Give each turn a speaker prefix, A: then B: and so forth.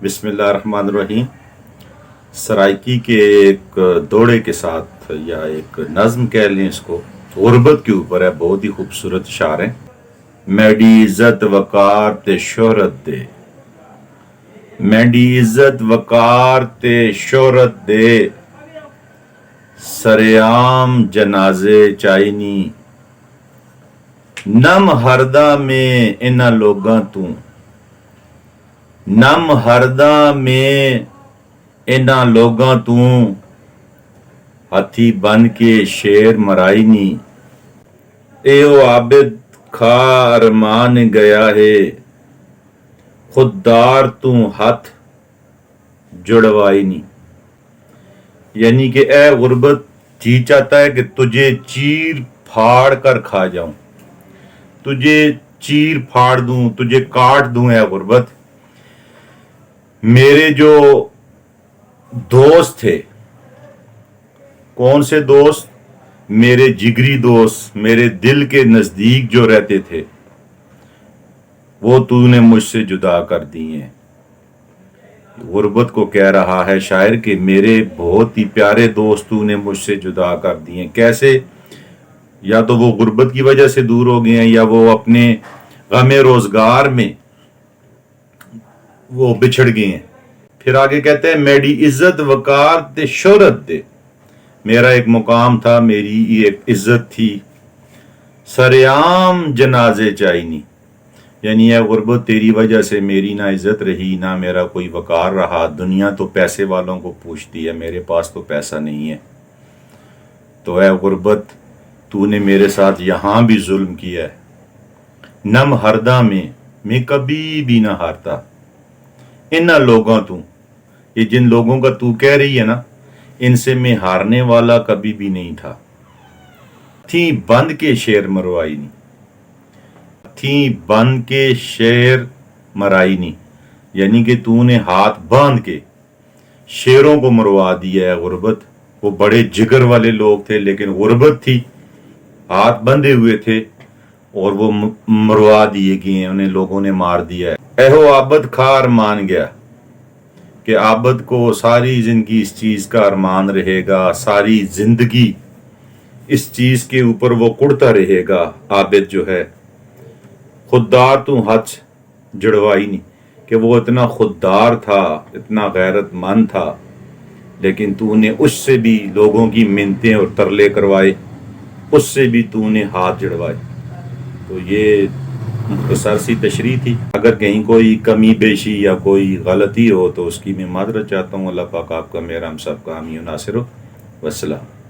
A: بسم اللہ الرحمن الرحیم۔ سرائکی کے ایک دوڑے کے ساتھ یا ایک نظم کہہ لیں اس کو، غربت کے اوپر ہے، بہت ہی خوبصورت اشعار ہیں۔ میڈی عزت وقار تے شہرت دے، میڈی عزت وقار تے شہرت دے، سریام جنازے چائنی، نم ہردہ میں انہاں لوگاں تو، نم ہردہ میں انہاں لوگاں تو، ہتھی بن کے شیر مرائی نی، اے او عابد کھا ارمان گیا ہے، خوددار تو ہاتھ جڑوائی نی۔ یعنی کہ اے غربت، جی چاہتا ہے کہ تجھے چیر پھاڑ کر کھا جاؤں، تجھے چیر پھاڑ دوں، تجھے کاٹ دوں اے غربت۔ میرے جو دوست تھے، کون سے دوست؟ میرے جگری دوست، میرے دل کے نزدیک جو رہتے تھے، وہ تو نے مجھ سے جدا کر دیے ہیں۔ غربت کو کہہ رہا ہے شاعر کہ میرے بہت ہی پیارے دوست تو نے مجھ سے جدا کر دیے ہیں۔ کیسے؟ یا تو وہ غربت کی وجہ سے دور ہو گئے ہیں، یا وہ اپنے غم روزگار میں وہ بچھڑ گئے ہیں۔ پھر آگے کہتے ہیں میری عزت وقار تے شہرت دے، میرا ایک مقام تھا، میری ایک عزت تھی، سریام جنازے چائنی، یعنی اے غربت تیری وجہ سے میری نہ عزت رہی، نہ میرا کوئی وقار رہا۔ دنیا تو پیسے والوں کو پوچھتی ہے، میرے پاس تو پیسہ نہیں ہے۔ تو اے غربت، تو نے میرے ساتھ یہاں بھی ظلم کیا ہے۔ نم ہردہ میں کبھی بھی نہ ہارتا، انہاں لوگاں تو، یہ جن لوگوں کا تو کہہ رہی ہے نا، ان سے میں ہارنے والا کبھی بھی نہیں تھا۔ تھی بند کے شیر مروائی نہیں، تھی بند کے شیر مرائی نہیں، یعنی کہ تو نے ہاتھ باندھ کے شیروں کو مروا دیا ہے غربت۔ وہ بڑے جگر والے لوگ تھے، لیکن غربت تھی، ہاتھ بندھے ہوئے تھے اور وہ مروا دیے گئے ہیں، انہیں لوگوں نے مار دیا ہے۔ اے ہو عابد کھا ارمان گیا، کہ عابد کو ساری زندگی اس چیز کا ارمان رہے گا، ساری زندگی اس چیز کے اوپر وہ کڑتا رہے گا۔ عابد جو ہے، خوددار تو ہاتھ جڑوائی نہیں، کہ وہ اتنا خوددار تھا، اتنا غیرت مند تھا، لیکن تو نے اس سے بھی لوگوں کی منتیں اور ترلے کروائے، اس سے بھی تو نے ہاتھ جڑوائے۔ تو یہ مختصر سی تشریح تھی۔ اگر کہیں کوئی کمی بیشی یا کوئی غلطی ہو تو اس کی میں معذرت چاہتا ہوں۔ اللہ پاک آپ کا، میرا، ہم سب کا حامی و ناصر ہو۔ والسلام۔